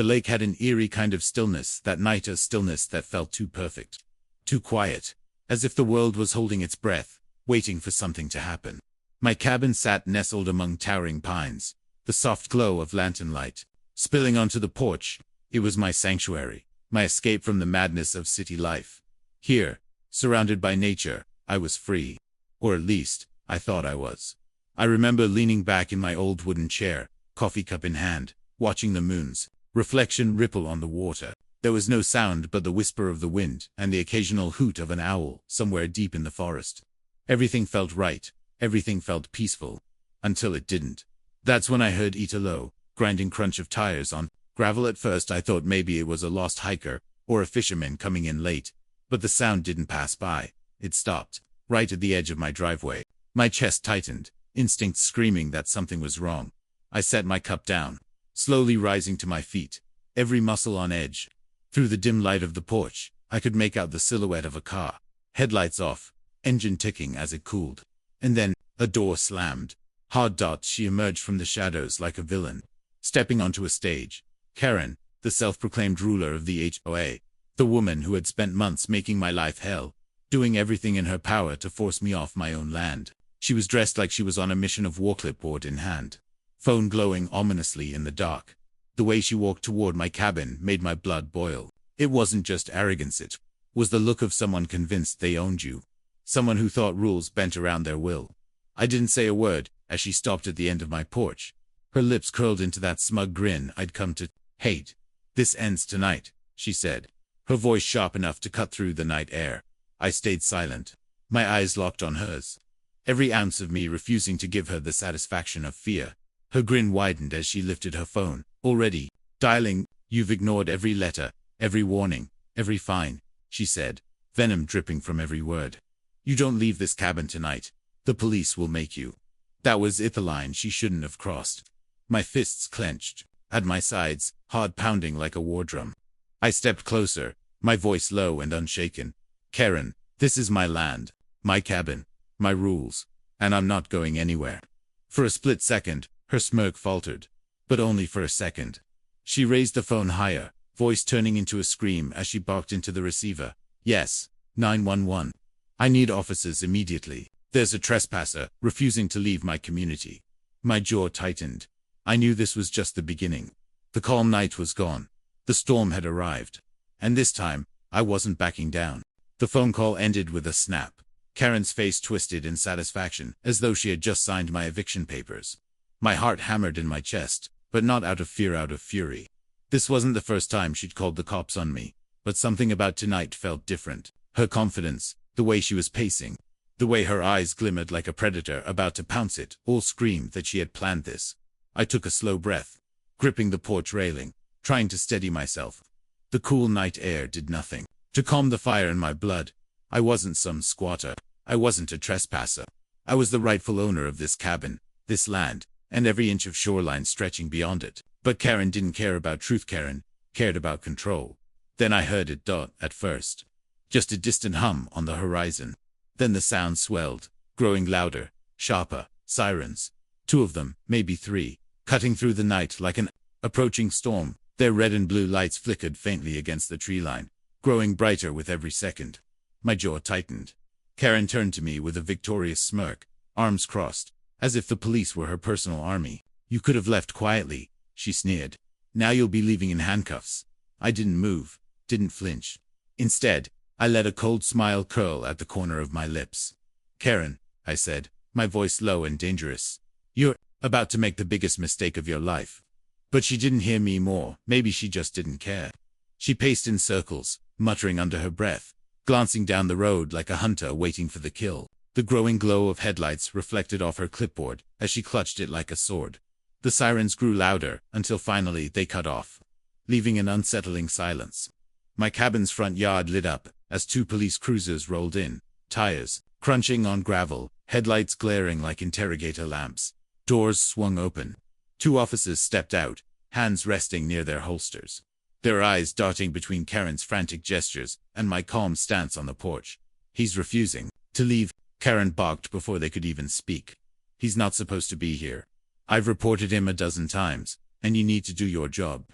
The lake had an eerie kind of stillness that night, a stillness that felt too perfect, too quiet, as if the world was holding its breath, waiting for something to happen. My cabin sat nestled among towering pines, the soft glow of lantern light spilling onto the porch. It was my sanctuary, my escape from the madness of city life. Here, surrounded by nature, I was free. Or at least, I thought I was. I remember leaning back in my old wooden chair, coffee cup in hand, watching the moon's reflection ripple on the water. There was no sound but the whisper of the wind and the occasional hoot of an owl somewhere deep in the forest. Everything felt right, everything felt peaceful. Until it didn't. That's when I heard a low, grinding crunch of tires on gravel. At first I thought maybe it was a lost hiker or a fisherman coming in late, but the sound didn't pass by. It stopped, right at the edge of my driveway. My chest tightened, instinct screaming that something was wrong. I set my cup down, slowly rising to my feet, every muscle on edge. Through the dim light of the porch, I could make out the silhouette of a car, headlights off, engine ticking as it cooled. And then, a door slammed. Hard dot, she emerged from the shadows like a villain, stepping onto a stage. Karen, the self-proclaimed ruler of the HOA, the woman who had spent months making my life hell, doing everything in her power to force me off my own land. She was dressed like she was on a mission, of war, clipboard in hand, phone glowing ominously in the dark. The way she walked toward my cabin made my blood boil. It wasn't just arrogance, it was the look of someone convinced they owned you. Someone who thought rules bent around their will. I didn't say a word as she stopped at the end of my porch. Her lips curled into that smug grin I'd come to hate. "This ends tonight," she said, her voice sharp enough to cut through the night air. I stayed silent, my eyes locked on hers, every ounce of me refusing to give her the satisfaction of fear. Her grin widened as she lifted her phone. "Already dialing? You've ignored every letter, every warning, every fine," she said, venom dripping from every word. "You don't leave this cabin tonight. The police will make you." That was the line she shouldn't have crossed. My fists clenched at my sides, hard pounding like a war drum. I stepped closer, my voice low and unshaken. "Karen, this is my land, my cabin, my rules, and I'm not going anywhere." For a split second, her smirk faltered, but only for a second. She raised the phone higher, voice turning into a scream as she barked into the receiver. "Yes, 911. I need officers immediately. There's a trespasser refusing to leave my community." My jaw tightened. I knew this was just the beginning. The calm night was gone. The storm had arrived. And this time, I wasn't backing down. The phone call ended with a snap. Karen's face twisted in satisfaction, as though she had just signed my eviction papers. My heart hammered in my chest, but not out of fear, out of fury. This wasn't the first time she'd called the cops on me, but something about tonight felt different. Her confidence, the way she was pacing, the way her eyes glimmered like a predator about to pounce, it all screamed that she had planned this. I took a slow breath, gripping the porch railing, trying to steady myself. The cool night air did nothing to calm the fire in my blood. I wasn't some squatter. I wasn't a trespasser. I was the rightful owner of this cabin, this land, and every inch of shoreline stretching beyond it. But Karen didn't care about truth. Karen cared about control. Then I heard it at first. Just a distant hum on the horizon. Then the sound swelled, growing louder, sharper. Sirens. 2 of them, maybe 3, cutting through the night like an approaching storm. Their red and blue lights flickered faintly against the tree line, growing brighter with every second. My jaw tightened. Karen turned to me with a victorious smirk, arms crossed, as if the police were her personal army. "You could have left quietly," she sneered. "Now you'll be leaving in handcuffs." I didn't move, didn't flinch. Instead, I let a cold smile curl at the corner of my lips. "Karen," I said, my voice low and dangerous, "you're about to make the biggest mistake of your life." But she didn't hear me more. Maybe she just didn't care. She paced in circles, muttering under her breath, glancing down the road like a hunter waiting for the kill. The growing glow of headlights reflected off her clipboard as she clutched it like a sword. The sirens grew louder until finally they cut off, leaving an unsettling silence. My cabin's front yard lit up as 2 police cruisers rolled in, tires crunching on gravel, headlights glaring like interrogator lamps. Doors swung open. 2 officers stepped out, hands resting near their holsters, their eyes darting between Karen's frantic gestures and my calm stance on the porch. "He's refusing to leave," Karen barked before they could even speak. "He's not supposed to be here. I've reported him a dozen times, and you need to do your job."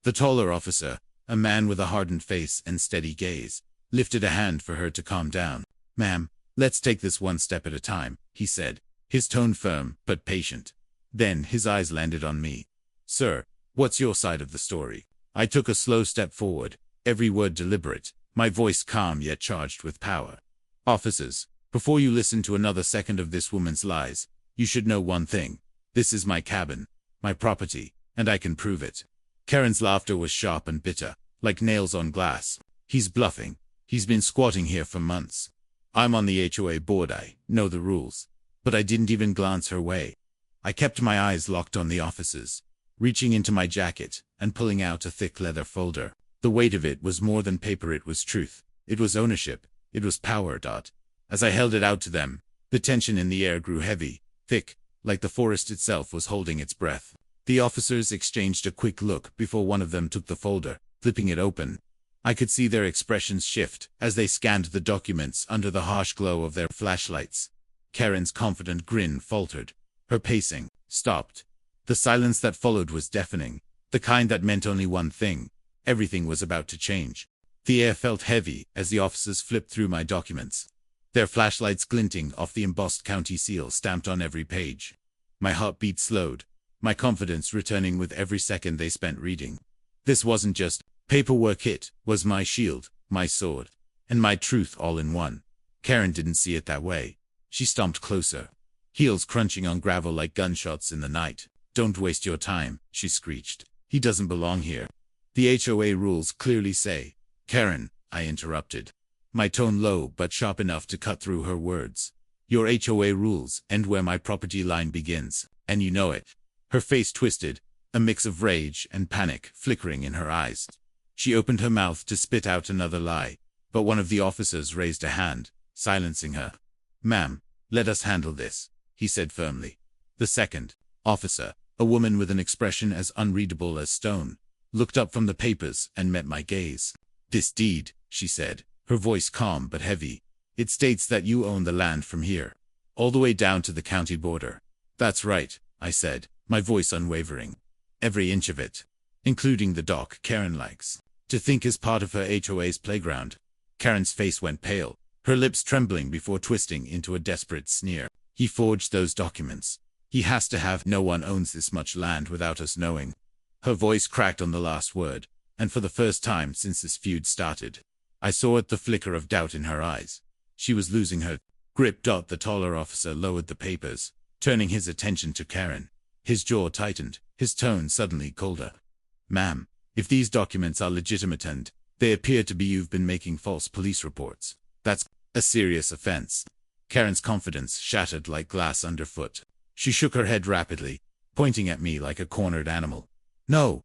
The taller officer, a man with a hardened face and steady gaze, lifted a hand for her to calm down. "Ma'am, let's take this one step at a time," he said, his tone firm but patient. Then his eyes landed on me. "Sir, what's your side of the story?" I took a slow step forward, every word deliberate, my voice calm yet charged with power. "Officers, before you listen to another second of this woman's lies, you should know one thing. This is my cabin, my property, and I can prove it." Karen's laughter was sharp and bitter, like nails on glass. "He's bluffing. He's been squatting here for months. I'm on the HOA board, I know the rules." But I didn't even glance her way. I kept my eyes locked on the officers, reaching into my jacket and pulling out a thick leather folder. The weight of it was more than paper, it was truth. It was ownership. It was power. As I held it out to them, the tension in the air grew heavy, thick, like the forest itself was holding its breath. The officers exchanged a quick look before one of them took the folder, flipping it open. I could see their expressions shift as they scanned the documents under the harsh glow of their flashlights. Karen's confident grin faltered. Her pacing stopped. The silence that followed was deafening, the kind that meant only one thing: everything was about to change. The air felt heavy as the officers flipped through my documents, their flashlights glinting off the embossed county seal stamped on every page. My heartbeat slowed, my confidence returning with every second they spent reading. This wasn't just paperwork, it was my shield, my sword, and my truth all in one. Karen didn't see it that way. She stomped closer, heels crunching on gravel like gunshots in the night. "Don't waste your time," she screeched. "He doesn't belong here. The HOA rules clearly say—" "Karen," I interrupted, my tone low but sharp enough to cut through her words. "Your HOA rules end where my property line begins, and you know it." Her face twisted, a mix of rage and panic flickering in her eyes. She opened her mouth to spit out another lie, but one of the officers raised a hand, silencing her. "Ma'am, let us handle this," he said firmly. The second officer, a woman with an expression as unreadable as stone, looked up from the papers and met my gaze. "This deed," she said, her voice calm but heavy, "it states that you own the land from here, all the way down to the county border." "That's right," I said, my voice unwavering. "Every inch of it, including the dock Karen likes to think is part of her HOA's playground." Karen's face went pale, her lips trembling before twisting into a desperate sneer. "He forged those documents. He has to have. No one owns this much land without us knowing." Her voice cracked on the last word, and for the first time since this feud started, I saw the flicker of doubt in her eyes. She was losing her grip. The taller officer lowered the papers, turning his attention to Karen. His jaw tightened, his tone suddenly colder. "Ma'am, if these documents are legitimate and they appear to be, you've been making false police reports. That's a serious offense." Karen's confidence shattered like glass underfoot. She shook her head rapidly, pointing at me like a cornered animal. No,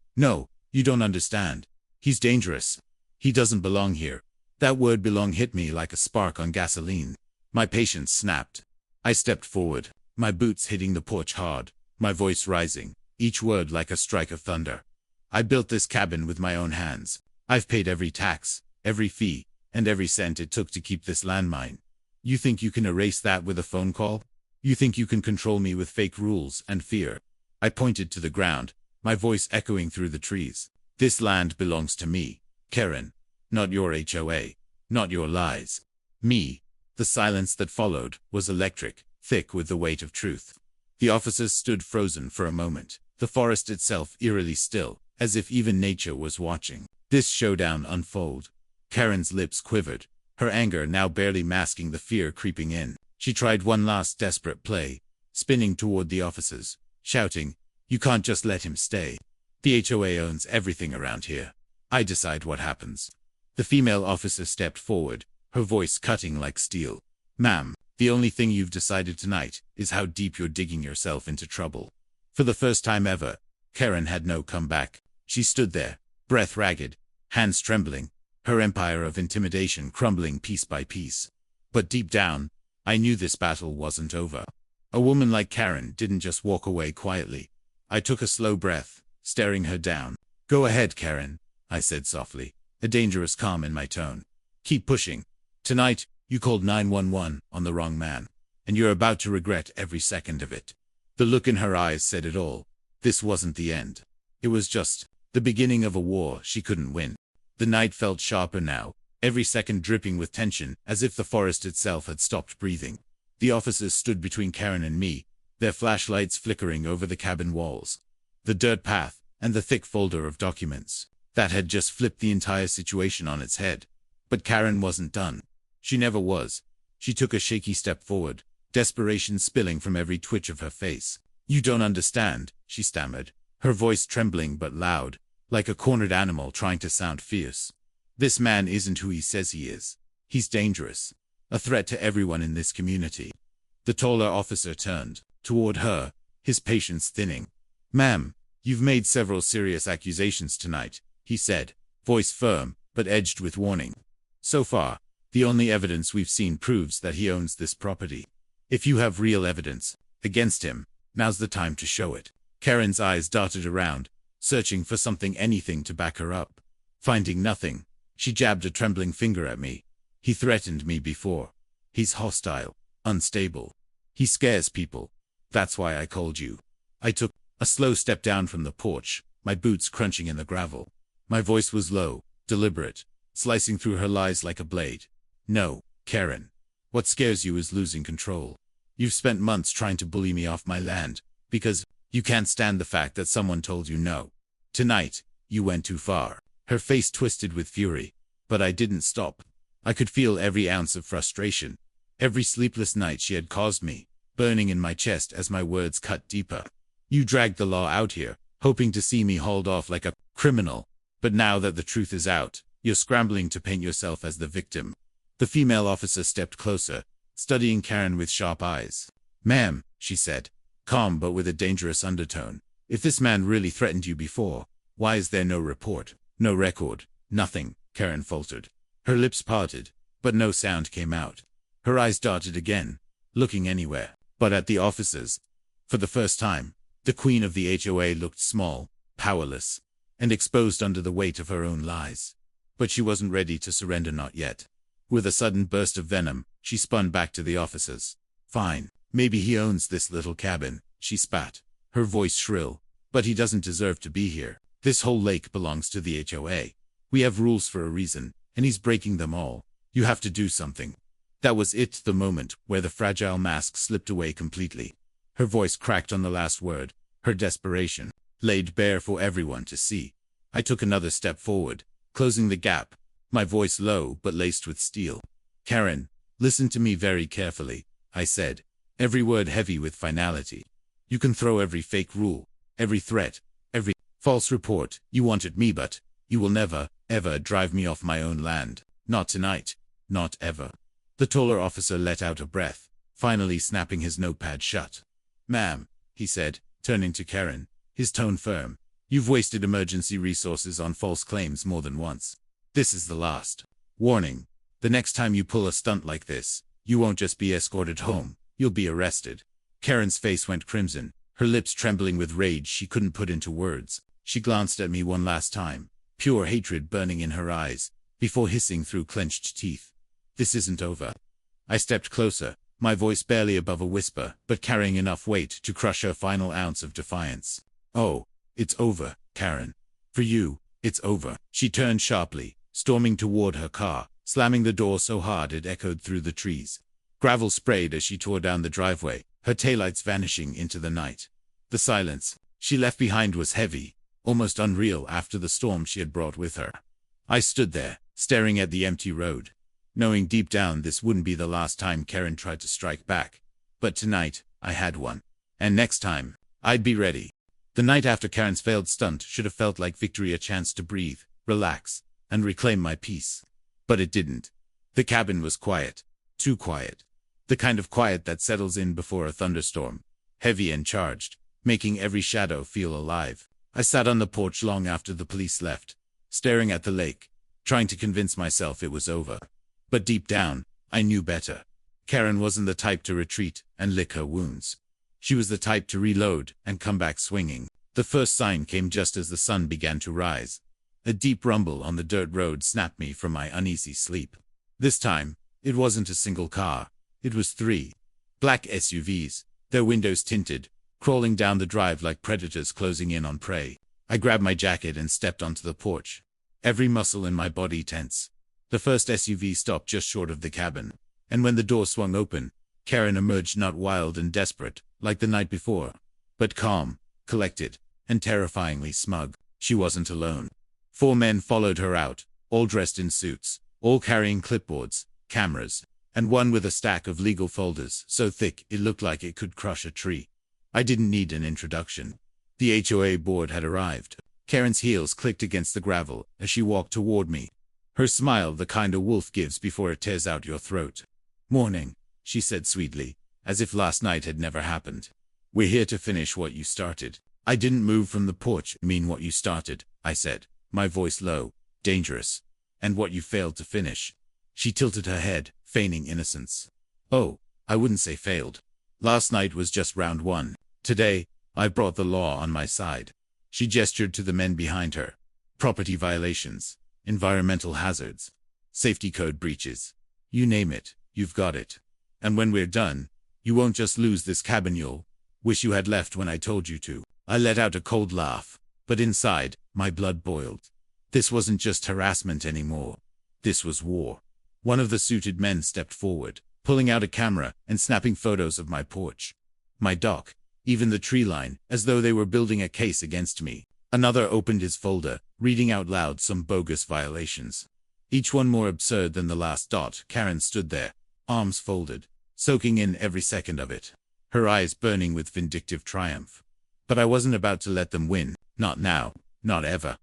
you don't understand. He's dangerous. He doesn't belong here." That word "belong" hit me like a spark on gasoline. My patience snapped. I stepped forward, my boots hitting the porch hard, my voice rising, each word like a strike of thunder. "I built this cabin with my own hands. I've paid every tax, every fee, and every cent it took to keep this land mine. You think you can erase that with a phone call? You think you can control me with fake rules and fear?" I pointed to the ground, my voice echoing through the trees. "This land belongs to me, Karen. Not your HOA. Not your lies. Me." The silence that followed was electric, thick with the weight of truth. The officers stood frozen for a moment, the forest itself eerily still, as if even nature was watching this showdown unfold. Karen's lips quivered, her anger now barely masking the fear creeping in. She tried one last desperate play, spinning toward the officers, shouting, "You can't just let him stay. The HOA owns everything around here. I decide what happens." The female officer stepped forward, her voice cutting like steel. "Ma'am, the only thing you've decided tonight is how deep you're digging yourself into trouble." For the first time ever, Karen had no comeback. She stood there, breath ragged, hands trembling, her empire of intimidation crumbling piece by piece. But deep down, I knew this battle wasn't over. A woman like Karen didn't just walk away quietly. I took a slow breath, staring her down. "Go ahead, Karen," I said softly, a dangerous calm in my tone. "Keep pushing. Tonight, you called 911 on the wrong man, and you're about to regret every second of it." The look in her eyes said it all. This wasn't the end. It was just The beginning of a war she couldn't win. The night felt sharper now, every second dripping with tension, as if the forest itself had stopped breathing. The officers stood between Karen and me, their flashlights flickering over the cabin walls, the dirt path, and the thick folder of documents that had just flipped the entire situation on its head. But Karen wasn't done. She never was. She took a shaky step forward, desperation spilling from every twitch of her face. "You don't understand," she stammered, her voice trembling but loud, like a cornered animal trying to sound fierce. "This man isn't who he says he is. He's dangerous. A threat to everyone in this community." The taller officer turned toward her, his patience thinning. "Ma'am, you've made several serious accusations tonight," he said, voice firm, but edged with warning. "So far, the only evidence we've seen proves that he owns this property. If you have real evidence against him, now's the time to show it." Karen's eyes darted around, searching for something, anything to back her up. Finding nothing, she jabbed a trembling finger at me. "He threatened me before. He's hostile, unstable. He scares people. That's why I called you." I took a slow step down from the porch, my boots crunching in the gravel. My voice was low, deliberate, slicing through her lies like a blade. "No, Karen. What scares you is losing control. You've spent months trying to bully me off my land, because you can't stand the fact that someone told you no. Tonight, you went too far." Her face twisted with fury, but I didn't stop. I could feel every ounce of frustration, every sleepless night she had caused me, burning in my chest as my words cut deeper. "You dragged the law out here, hoping to see me hauled off like a criminal, but now that the truth is out, you're scrambling to paint yourself as the victim." The female officer stepped closer, studying Karen with sharp eyes. "Ma'am," she said, calm but with a dangerous undertone, "if this man really threatened you before, why is there no report, no record?" "Nothing," Karen faltered. Her lips parted, but no sound came out. Her eyes darted again, looking anywhere but at the officers. For the first time, the queen of the HOA looked small, powerless, and exposed under the weight of her own lies. But she wasn't ready to surrender, not yet. With a sudden burst of venom, she spun back to the officers. "Fine, maybe he owns this little cabin," she spat, her voice shrill, "but he doesn't deserve to be here. This whole lake belongs to the HOA. We have rules for a reason, and he's breaking them all. You have to do something." That was it, the moment where the fragile mask slipped away completely. Her voice cracked on the last word, her desperation laid bare for everyone to see. I took another step forward, closing the gap, my voice low but laced with steel. "Karen, listen to me very carefully," I said, every word heavy with finality. "You can throw every fake rule, every threat, every false report you want at me, but you will never, ever drive me off my own land. Not tonight. Not ever." The taller officer let out a breath, finally snapping his notepad shut. "Ma'am," he said, turning to Karen, his tone firm, "you've wasted emergency resources on false claims more than once. This is the last warning. The next time you pull a stunt like this, you won't just be escorted home, you'll be arrested." Karen's face went crimson, her lips trembling with rage she couldn't put into words. She glanced at me one last time, pure hatred burning in her eyes, before hissing through clenched teeth, "This isn't over." I stepped closer, my voice barely above a whisper, but carrying enough weight to crush her final ounce of defiance. "Oh, it's over, Karen. For you, it's over." She turned sharply, storming toward her car, slamming the door so hard it echoed through the trees. Gravel sprayed as she tore down the driveway, her taillights vanishing into the night. The silence she left behind was heavy, almost unreal after the storm she had brought with her. I stood there, staring at the empty road, knowing deep down this wouldn't be the last time Karen tried to strike back. But tonight, I had one. And next time, I'd be ready. The night after Karen's failed stunt should have felt like victory, a chance to breathe, relax, and reclaim my peace. But it didn't. The cabin was quiet. Too quiet. The kind of quiet that settles in before a thunderstorm, heavy and charged, making every shadow feel alive. I sat on the porch long after the police left, staring at the lake, trying to convince myself it was over. But deep down, I knew better. Karen wasn't the type to retreat and lick her wounds. She was the type to reload and come back swinging. The first sign came just as the sun began to rise. A deep rumble on the dirt road snapped me from my uneasy sleep. This time, it wasn't a single car. It was 3 black SUVs, their windows tinted, crawling down the drive like predators closing in on prey. I grabbed my jacket and stepped onto the porch. Every muscle in my body tense. The first SUV stopped just short of the cabin, and when the door swung open, Karen emerged not wild and desperate, like the night before, but calm, collected, and terrifyingly smug. She wasn't alone. 4 men followed her out, all dressed in suits, all carrying clipboards, cameras, and one with a stack of legal folders so thick it looked like it could crush a tree. I didn't need an introduction. The HOA board had arrived. Karen's heels clicked against the gravel as she walked toward me. Her smile, the kind a wolf gives before it tears out your throat. "Morning," she said sweetly, as if last night had never happened. "We're here to finish what you started." I didn't move from the porch. "Mean what you started," I said, my voice low, dangerous. "And what you failed to finish." She tilted her head, feigning innocence. "Oh, I wouldn't say failed. Last night was just round 1. Today, I brought the law on my side." She gestured to the men behind her. "Property violations, environmental hazards, safety code breaches. You name it, you've got it. And when we're done, you won't just lose this cabin, you'll wish you had left when I told you to." I let out a cold laugh, but inside, my blood boiled. This wasn't just harassment anymore. This was war. One of the suited men stepped forward, pulling out a camera and snapping photos of my porch, my dock, even the tree line, as though they were building a case against me. Another opened his folder, reading out loud some bogus violations, each one more absurd than the last. Karen stood there, arms folded, soaking in every second of it, her eyes burning with vindictive triumph. But I wasn't about to let them win, not now, not ever.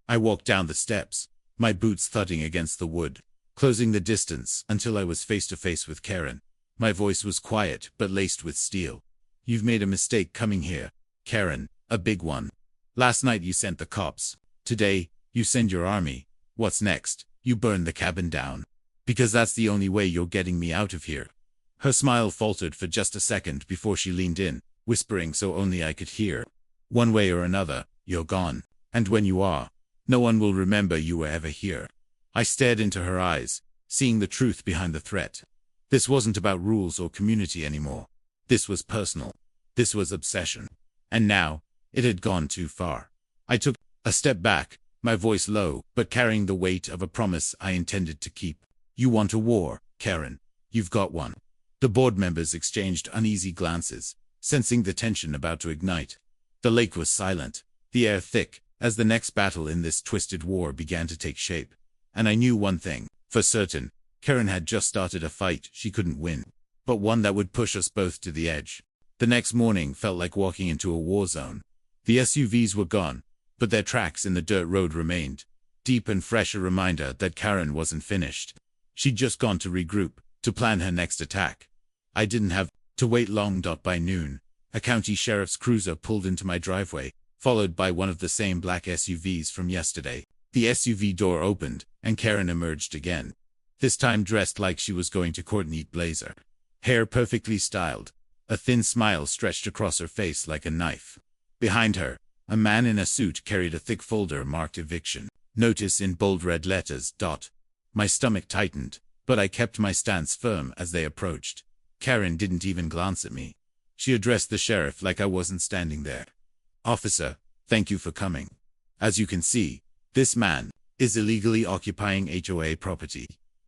I walked down the steps, my boots thudding against the wood, closing the distance until I was face to face with Karen. My voice was quiet but laced with steel. "You've made a mistake coming here, Karen, a big one. Last night you sent the cops. Today, you send your army. What's next? You burn the cabin down. Because that's the only way you're getting me out of here." Her smile faltered for just a second before she leaned in, whispering so only I could hear. "One way or another, you're gone. And when you are, no one will remember you were ever here." I stared into her eyes, seeing the truth behind the threat. This wasn't about rules or community anymore. This was personal. This was obsession. And now, it had gone too far. I took a step back, my voice low, but carrying the weight of a promise I intended to keep. "You want a war, Karen. You've got one." The board members exchanged uneasy glances, sensing the tension about to ignite. The lake was silent, the air thick, as the next battle in this twisted war began to take shape. And I knew one thing, for certain: Karen had just started a fight she couldn't win, but one that would push us both to the edge. The next morning felt like walking into a war zone. The SUVs were gone, but their tracks in the dirt road remained, deep and fresh, a reminder that Karen wasn't finished. She'd just gone to regroup, to plan her next attack. I didn't have to wait long. By noon, a county sheriff's cruiser pulled into my driveway, followed by one of the same black SUVs from yesterday. The SUV door opened, and Karen emerged again. This time dressed like she was going to court, neat blazer, hair perfectly styled, a thin smile stretched across her face like a knife. Behind her, a man in a suit carried a thick folder marked "Eviction Notice" in bold red letters. My stomach tightened, but I kept my stance firm as they approached. Karen didn't even glance at me. She addressed the sheriff like I wasn't standing there. "Officer, thank you for coming. As you can see, this man is illegally occupying HOA property.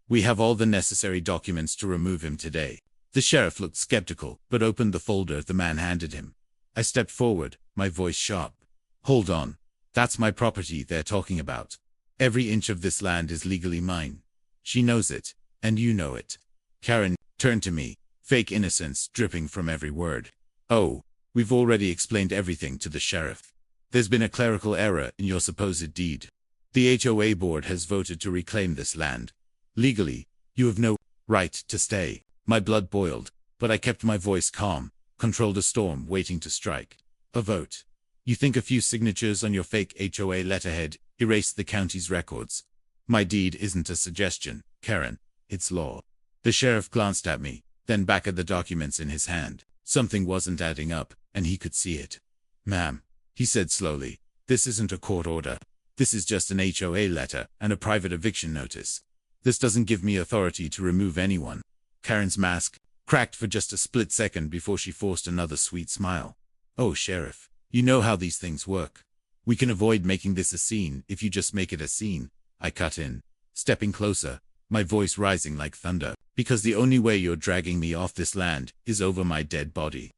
We have all the necessary documents to remove him today." The sheriff looked skeptical, but opened the folder the man handed him. I stepped forward, my voice sharp. "Hold on. That's my property they're talking about. Every inch of this land is legally mine. She knows it, and you know it." Karen turned to me, fake innocence dripping from every word. "Oh, we've already explained everything to the sheriff. There's been a clerical error in your supposed deed. The HOA board has voted to reclaim this land. Legally, you have no right to stay." My blood boiled, but I kept my voice calm, controlled a storm waiting to strike. "A vote? You think a few signatures on your fake HOA letterhead erased the county's records? My deed isn't a suggestion, Karen. It's law." The sheriff glanced at me, then back at the documents in his hand. Something wasn't adding up, and he could see it. "Ma'am," he said slowly, "this isn't a court order. This is just an HOA letter and a private eviction notice. This doesn't give me authority to remove anyone." Karen's mask cracked for just a split second before she forced another sweet smile. "Oh, Sheriff, you know how these things work. We can avoid making this a scene if you just make it a scene, I cut in, stepping closer, my voice rising like thunder, because the only way you're dragging me off this land is over my dead body.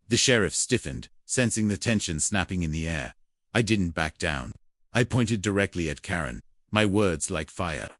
The sheriff stiffened, sensing the tension snapping in the air. I didn't back down. I pointed directly at Karen, my words like fire.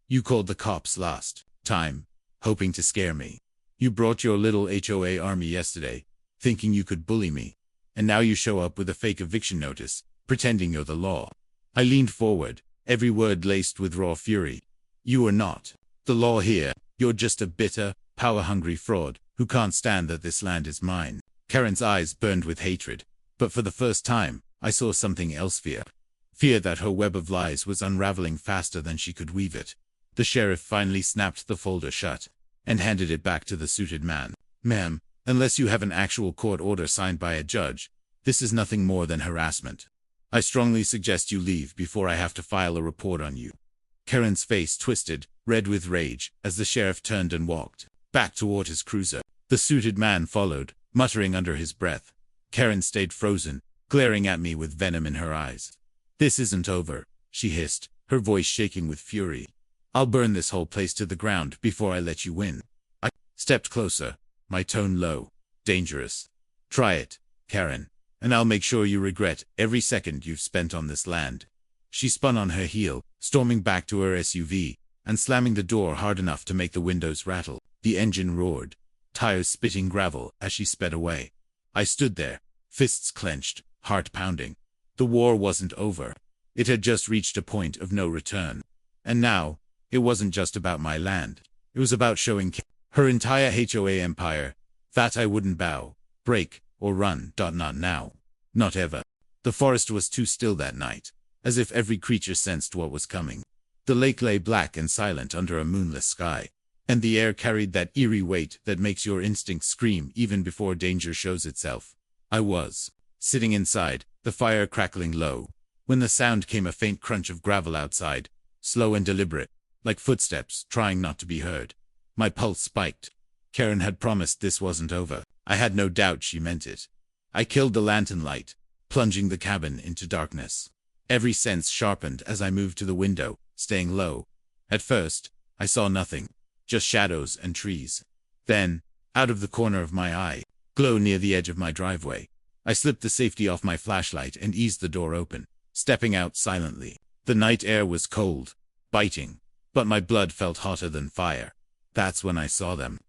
You called the cops last time, hoping to scare me. You brought your little HOA army yesterday, thinking you could bully me. And now you show up with a fake eviction notice, pretending you're the law. I leaned forward, every word laced with raw fury. You are not the law here. You're just a bitter, power-hungry fraud who can't stand that this land is mine. Karen's eyes burned with hatred, but for the first time, I saw something else: fear. Fear that her web of lies was unraveling faster than she could weave it. The sheriff finally snapped the folder shut and handed it back to the suited man. Ma'am, unless you have an actual court order signed by a judge, this is nothing more than harassment. I strongly suggest you leave before I have to file a report on you. Karen's face twisted, red with rage, as the sheriff turned and walked back toward his cruiser. The suited man followed, muttering under his breath. Karen stayed frozen, glaring at me with venom in her eyes. This isn't over, she hissed, her voice shaking with fury. I'll burn this whole place to the ground before I let you win. I stepped closer, my tone low. Dangerous. Try it, Karen, and I'll make sure you regret every second you've spent on this land. She spun on her heel, storming back to her SUV, and slamming the door hard enough to make the windows rattle. The engine roared, tires spitting gravel as she sped away. I stood there, fists clenched, heart pounding. The war wasn't over. It had just reached a point of no return. And now, it wasn't just about my land. It was about showing her entire HOA empire that I wouldn't bow, break, or run. Not now. Not ever. The forest was too still that night, as if every creature sensed what was coming. The lake lay black and silent under a moonless sky, and the air carried that eerie weight that makes your instincts scream even before danger shows itself. I was sitting inside, the fire crackling low, when the sound came: a faint crunch of gravel outside, slow and deliberate, like footsteps trying not to be heard. My pulse spiked. Karen had promised this wasn't over. I had no doubt she meant it. I killed the lantern light, plunging the cabin into darkness. Every sense sharpened as I moved to the window, staying low. At first, I saw nothing, just shadows and trees. Then, out of the corner of my eye, glow near the edge of my driveway. I slipped the safety off my flashlight and eased the door open, stepping out silently. The night air was cold, biting, but my blood felt hotter than fire. That's when I saw them.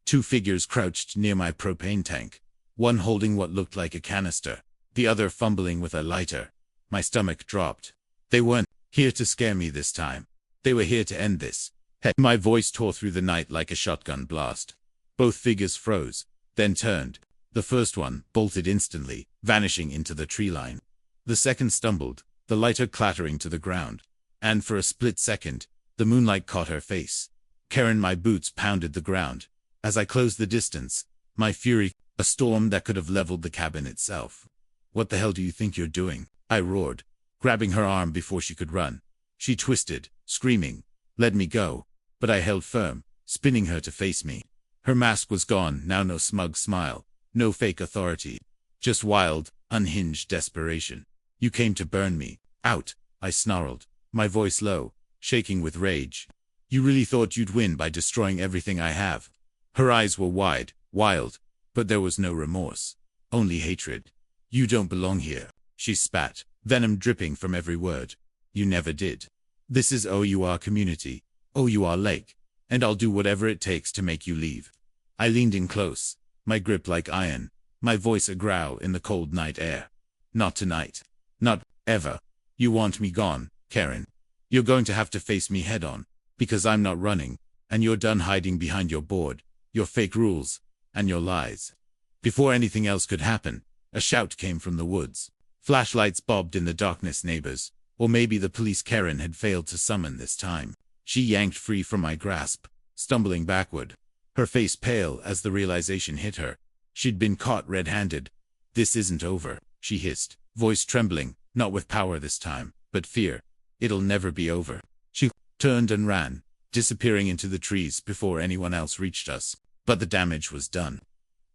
Two figures crouched near my propane tank, one holding what looked like a canister, the other fumbling with a lighter. My stomach dropped. They weren't here to scare me this time. They were here to end this. My voice tore through the night like a shotgun blast. Both figures froze, then turned. The first one bolted instantly, vanishing into the tree line. The second stumbled, the lighter clattering to the ground. And for a split second, the moonlight caught her face. Karen, my boots pounded the ground. As I closed the distance, my fury, a storm that could have leveled the cabin itself. What the hell do you think you're doing? I roared, grabbing her arm before she could run. She twisted, screaming, let me go, but I held firm, spinning her to face me. Her mask was gone, now no smug smile, no fake authority, just wild, unhinged desperation. You came to burn me out, I snarled, my voice low, shaking with rage. You really thought you'd win by destroying everything I have? Her eyes were wide, wild, but there was no remorse, only hatred. You don't belong here, she spat, venom dripping from every word. You never did. This is OUR community, OUR lake, and I'll do whatever it takes to make you leave. I leaned in close, my grip like iron, my voice a growl in the cold night air. Not tonight. Not ever. You want me gone, Karen. You're going to have to face me head on, because I'm not running, and you're done hiding behind your board, your fake rules, and your lies. Before anything else could happen, a shout came from the woods. Flashlights bobbed in the darkness. Neighbors, or maybe the police Karen had failed to summon this time. She yanked free from my grasp, stumbling backward, her face pale as the realization hit her. She'd been caught red-handed. This isn't over, she hissed, voice trembling, not with power this time, but fear. It'll never be over. She turned and ran, disappearing into the trees before anyone else reached us. But the damage was done.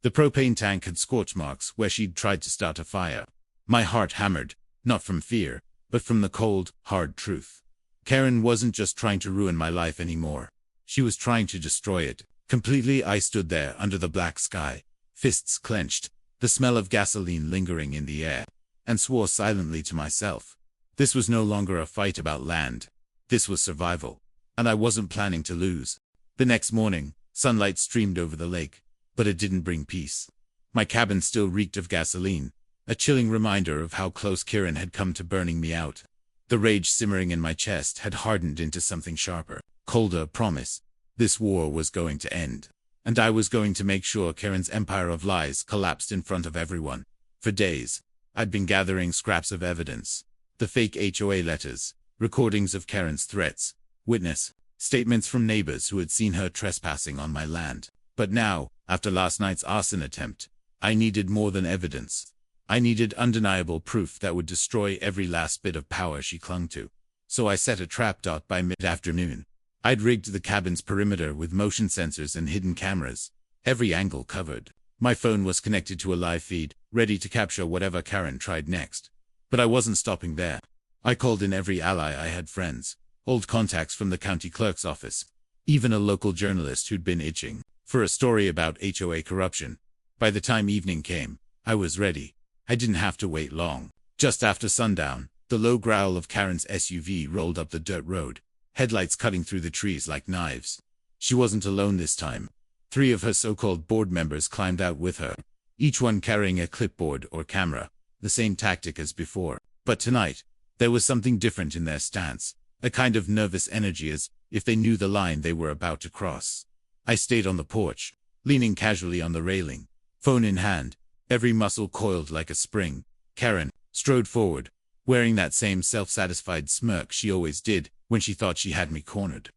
The propane tank had scorch marks where she'd tried to start a fire. My heart hammered, Not from fear, but from the cold, hard truth. Karen wasn't just trying to ruin my life anymore. She was trying to destroy it. Completely. I stood there under the black sky, fists clenched, the smell of gasoline lingering in the air, and swore silently to myself. This was no longer a fight about land. This was survival, and I wasn't planning to lose. The next morning, sunlight streamed over the lake, but it didn't bring peace. My cabin still reeked of gasoline, a chilling reminder of how close Kieran had come to burning me out. The rage simmering in my chest had hardened into something sharper, colder promise. This war was going to end, and I was going to make sure Karen's empire of lies collapsed in front of everyone. For days, I'd been gathering scraps of evidence. The fake HOA letters, recordings of Karen's threats, witness statements from neighbors who had seen her trespassing on my land. But now, after last night's arson attempt, I needed more than evidence. I needed undeniable proof that would destroy every last bit of power she clung to. So I set a trap. By mid-afternoon, I'd rigged the cabin's perimeter with motion sensors and hidden cameras, every angle covered. My phone was connected to a live feed, ready to capture whatever Karen tried next. But I wasn't stopping there. I called in every ally I had, friends, old contacts from the county clerk's office, even a local journalist who'd been itching for a story about HOA corruption. By the time evening came, I was ready. I didn't have to wait long. Just after sundown, the low growl of Karen's SUV rolled up the dirt road, headlights cutting through the trees like knives. She wasn't alone this time. 3 of her so-called board members climbed out with her, each one carrying a clipboard or camera, the same tactic as before. But tonight, there was something different in their stance, a kind of nervous energy, as if they knew the line they were about to cross. I stayed on the porch, leaning casually on the railing, phone in hand, every muscle coiled like a spring. Karen strode forward, wearing that same self-satisfied smirk she always did when she thought she had me cornered.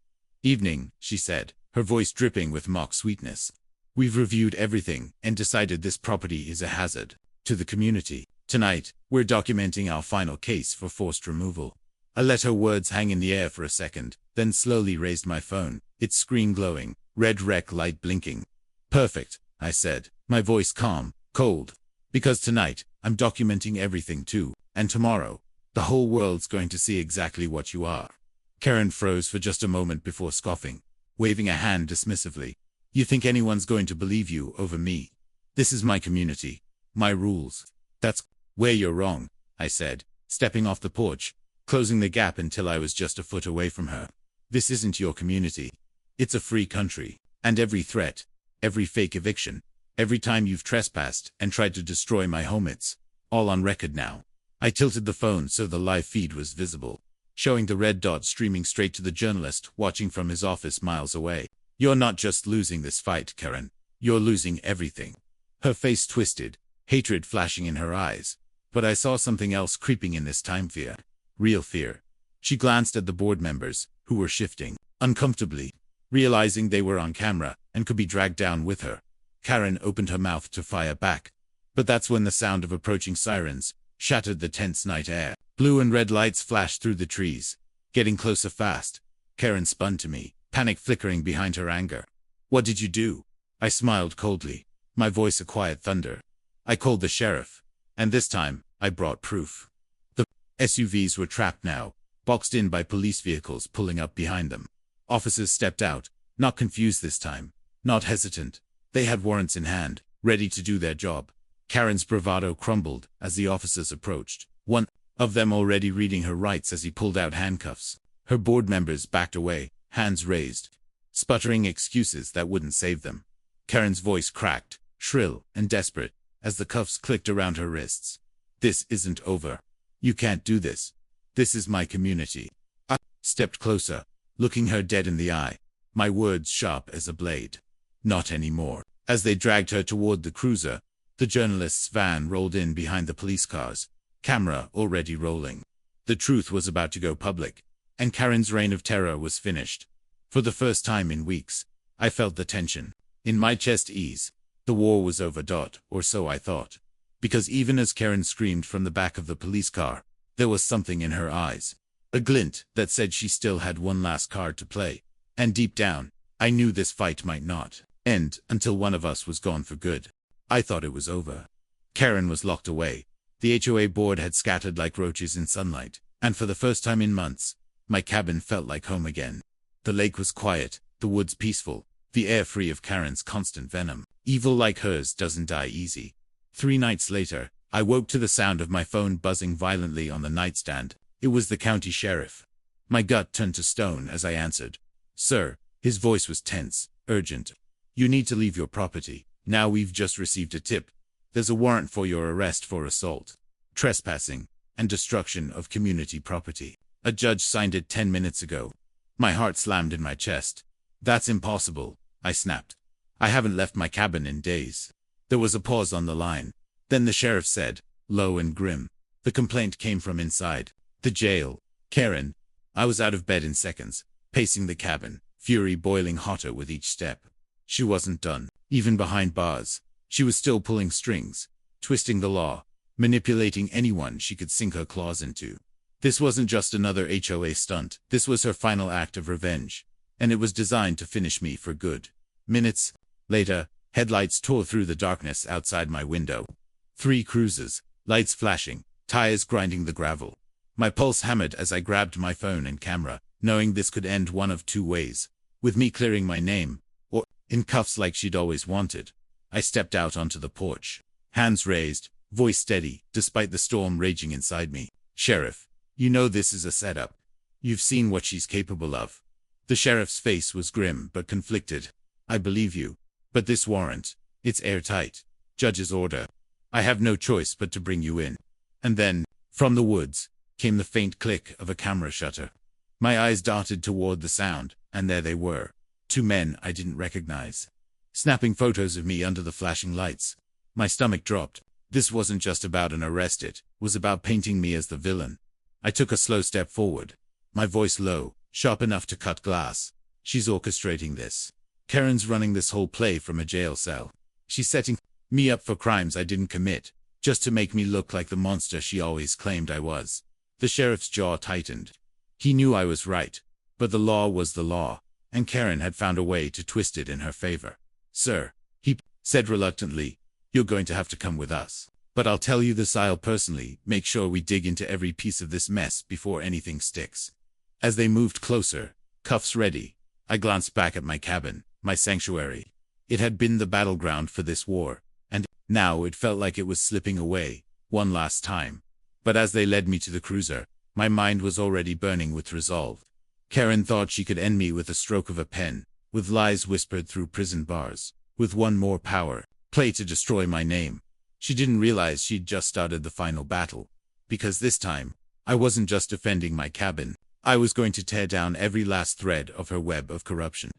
"Evening," she said, her voice dripping with mock sweetness. "We've reviewed everything and decided this property is a hazard to the community. Tonight, we're documenting our final case for forced removal." I let her words hang in the air for a second, then slowly raised my phone, its screen glowing, red rec light blinking. "Perfect," I said, my voice calm, cold. "Because tonight, I'm documenting everything too, and tomorrow, the whole world's going to see exactly what you are." Karen froze for just a moment before scoffing, waving a hand dismissively. "You think anyone's going to believe you over me? This is my community, my rules." "That's where you're wrong," I said, stepping off the porch, closing the gap until I was just a foot away from her. "This isn't your community. It's a free country, and every threat, every fake eviction, every time you've trespassed and tried to destroy my home, it's all on record now." I tilted the phone so the live feed was visible, showing the red dot streaming straight to the journalist watching from his office miles away. "You're not just losing this fight, Karen. You're losing everything." Her face twisted, hatred flashing in her eyes. But I saw something else creeping in this time: fear. Real fear. She glanced at the board members, who were shifting uncomfortably, realizing they were on camera and could be dragged down with her. Karen opened her mouth to fire back. But that's when the sound of approaching sirens shattered the tense night air. Blue and red lights flashed through the trees, getting closer fast. Karen spun to me, panic flickering behind her anger. "What did you do?" I smiled coldly, my voice a quiet thunder. "I called the sheriff. And this time, I brought proof." The SUVs were trapped now, boxed in by police vehicles pulling up behind them. Officers stepped out, not confused this time, not hesitant. They had warrants in hand, ready to do their job. Karen's bravado crumbled as the officers approached, one of them already reading her rights as he pulled out handcuffs. Her board members backed away, hands raised, sputtering excuses that wouldn't save them. Karen's voice cracked, shrill and desperate, as the cuffs clicked around her wrists. "This isn't over. You can't do this. This is my community." I stepped closer, looking her dead in the eye, my words sharp as a blade. "Not anymore." As they dragged her toward the cruiser, the journalist's van rolled in behind the police cars, camera already rolling. The truth was about to go public, and Karen's reign of terror was finished. For the first time in weeks, I felt the tension in my chest ease. The war was over. Or so I thought. Because even as Karen screamed from the back of the police car, there was something in her eyes, a glint that said she still had one last card to play. And deep down, I knew this fight might not end until one of us was gone for good. I thought it was over. Karen was locked away, The HOA board had scattered like roaches in sunlight, and for the first time in months, my cabin felt like home again. The lake was quiet, the woods peaceful, the air free of Karen's constant venom. Evil like hers doesn't die easy. 3 nights later, I woke to the sound of my phone buzzing violently on the nightstand. It was the county sheriff. My gut turned to stone as I answered. Sir, his voice was tense, urgent. You need to leave your property. Now we've just received a tip. There's a warrant for your arrest for assault, trespassing, and destruction of community property. A judge signed it 10 minutes ago. My heart slammed in my chest. That's impossible, I snapped. I haven't left my cabin in days. There was a pause on the line. Then the sheriff said, low and grim. The complaint came from inside the jail. Karen. I was out of bed in seconds, pacing the cabin, fury boiling hotter with each step. She wasn't done. Even behind bars, she was still pulling strings, twisting the law, manipulating anyone she could sink her claws into. This wasn't just another HOA stunt. This was her final act of revenge, and it was designed to finish me for good. Minutes later, headlights tore through the darkness outside my window. 3 cruisers, lights flashing, tires grinding the gravel. My pulse hammered as I grabbed my phone and camera, knowing this could end one of 2 ways, with me clearing my name, or in cuffs like she'd always wanted. I stepped out onto the porch, hands raised, voice steady, despite the storm raging inside me. Sheriff, you know this is a setup. You've seen what she's capable of. The sheriff's face was grim but conflicted. I believe you, but this warrant, it's airtight. Judge's order. I have no choice but to bring you in. And then, from the woods, came the faint click of a camera shutter. My eyes darted toward the sound, and there they were. 2 men I didn't recognize, snapping photos of me under the flashing lights. My stomach dropped. This wasn't just about an arrest, it was about painting me as the villain. I took a slow step forward, my voice low, sharp enough to cut glass. She's orchestrating this. Karen's running this whole play from a jail cell. She's setting me up for crimes I didn't commit, just to make me look like the monster she always claimed I was. The sheriff's jaw tightened. He knew I was right, but the law was the law, and Karen had found a way to twist it in her favor. Sir, he said reluctantly, you're going to have to come with us. But I'll tell you this, I'll personally make sure we dig into every piece of this mess before anything sticks. As they moved closer, cuffs ready, I glanced back at my cabin, my sanctuary. It had been the battleground for this war, and now it felt like it was slipping away, one last time. But as they led me to the cruiser, my mind was already burning with resolve. Karen thought she could end me with a stroke of a pen, with lies whispered through prison bars, with one more power play to destroy my name. She didn't realize she'd just started the final battle, because this time, I wasn't just defending my cabin. I was going to tear down every last thread of her web of corruption.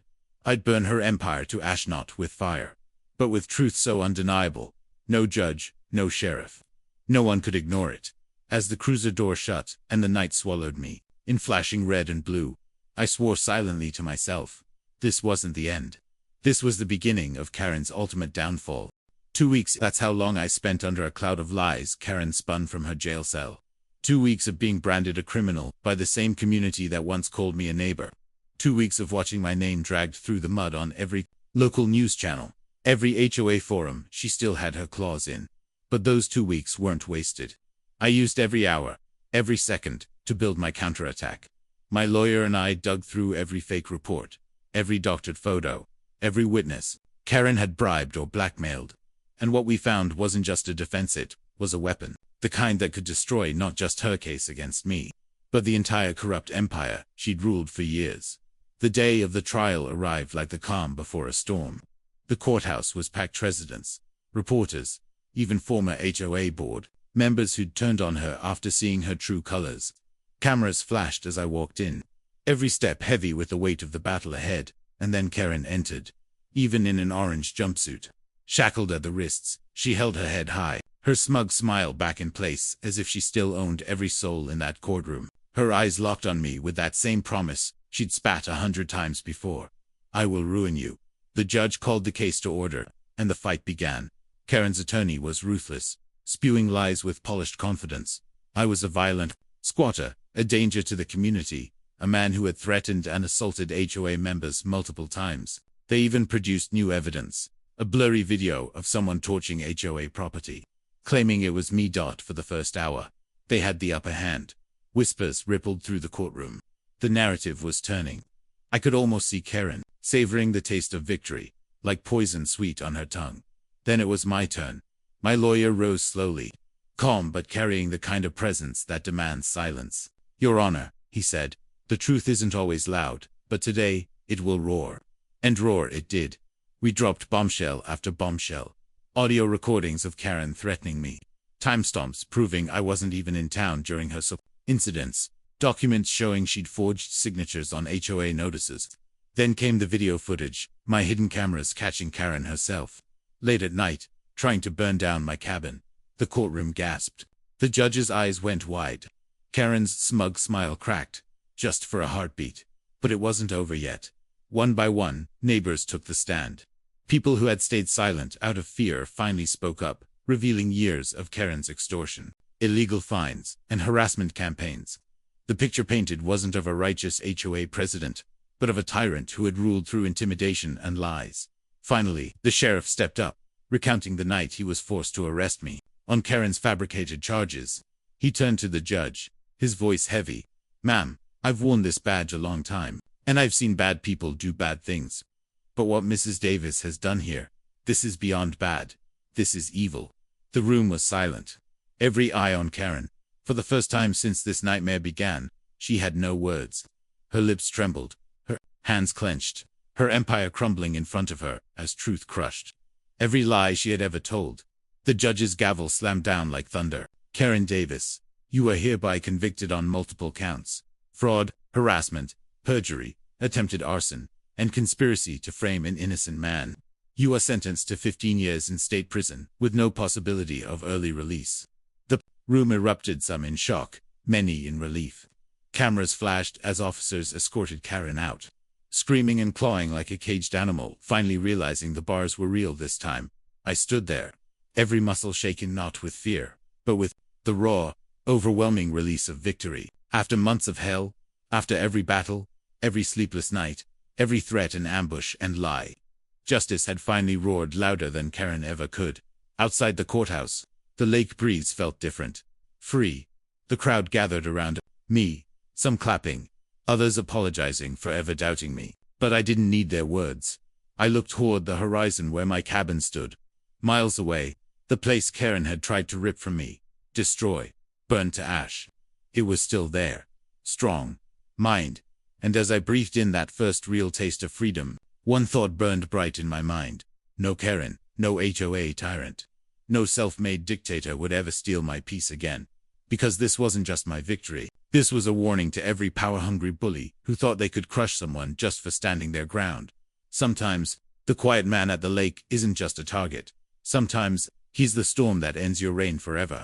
I'd burn her empire to ash, not with fire, but with truth so undeniable. No judge, no sheriff. No one could ignore it. As the cruiser door shut and the night swallowed me, in flashing red and blue, I swore silently to myself. This wasn't the end. This was the beginning of Karen's ultimate downfall. 2 weeks, that's how long I spent under a cloud of lies Karen spun from her jail cell. 2 weeks of being branded a criminal by the same community that once called me a neighbor. 2 weeks of watching my name dragged through the mud on every local news channel, every HOA forum she still had her claws in. But those 2 weeks weren't wasted. I used every hour, every second, to build my counterattack. My lawyer and I dug through every fake report, every doctored photo, every witness Karen had bribed or blackmailed. And what we found wasn't just a defense, it was a weapon. The kind that could destroy not just her case against me, but the entire corrupt empire she'd ruled for years. The day of the trial arrived like the calm before a storm. The courthouse was packed, residents, reporters, even former HOA board members who'd turned on her after seeing her true colors. Cameras flashed as I walked in, every step heavy with the weight of the battle ahead, and then Karen entered. Even in an orange jumpsuit, shackled at the wrists, she held her head high, her smug smile back in place as if she still owned every soul in that courtroom. Her eyes locked on me with that same promise she'd spat 100 times before. I will ruin you. The judge called the case to order, and the fight began. Karen's attorney was ruthless, spewing lies with polished confidence. I was a violent squatter, a danger to the community, a man who had threatened and assaulted HOA members multiple times. They even produced new evidence, a blurry video of someone torching HOA property. claiming it was me. For the first hour, they had the upper hand. Whispers rippled through the courtroom. The narrative was turning. I could almost see Karen, savoring the taste of victory, like poison sweet on her tongue. Then it was my turn. My lawyer rose slowly, calm but carrying the kind of presence that demands silence. "Your Honor," he said, "the truth isn't always loud, but today, it will roar." And roar it did. We dropped bombshell after bombshell. Audio recordings of Karen threatening me. Timestamps proving I wasn't even in town during her incidents. Documents showing she'd forged signatures on HOA notices. Then came the video footage, my hidden cameras catching Karen herself. Late at night, trying to burn down my cabin. The courtroom gasped. The judge's eyes went wide. Karen's smug smile cracked, just for a heartbeat. But it wasn't over yet. One by one, neighbors took the stand. People who had stayed silent out of fear finally spoke up, revealing years of Karen's extortion, illegal fines, and harassment campaigns. The picture painted wasn't of a righteous HOA president, but of a tyrant who had ruled through intimidation and lies. Finally, the sheriff stepped up, recounting the night he was forced to arrest me, on Karen's fabricated charges. He turned to the judge, his voice heavy. "Ma'am, I've worn this badge a long time, and I've seen bad people do bad things. But what Mrs. Davis has done here, this is beyond bad. This is evil." The room was silent. Every eye on Karen. For the first time since this nightmare began, she had no words. Her lips trembled, her hands clenched, her empire crumbling in front of her as truth crushed every lie she had ever told. The judge's gavel slammed down like thunder. "Karen Davis, you are hereby convicted on multiple counts: fraud, harassment, perjury, attempted arson, and conspiracy to frame an innocent man. You are sentenced to 15 years in state prison, with no possibility of early release." The room erupted, some in shock, many in relief. Cameras flashed as officers escorted Karen out, screaming and clawing like a caged animal, finally realizing the bars were real this time. I stood there, every muscle shaken not with fear, but with the raw, overwhelming release of victory. After months of hell, after every battle, every sleepless night, every threat and ambush and lie, justice had finally roared louder than Karen ever could. Outside the courthouse, the lake breeze felt different, free. The crowd gathered around me, some clapping, others apologizing for ever doubting me. But I didn't need their words. I looked toward the horizon where my cabin stood. Miles away, the place Karen had tried to rip from me, destroy, burn to ash. It was still there, strong, mine. And as I breathed in that first real taste of freedom, one thought burned bright in my mind. No Karen, no HOA tyrant, no self-made dictator would ever steal my peace again. Because this wasn't just my victory. This was a warning to every power-hungry bully who thought they could crush someone just for standing their ground. Sometimes, the quiet man at the lake isn't just a target. Sometimes, he's the storm that ends your reign forever.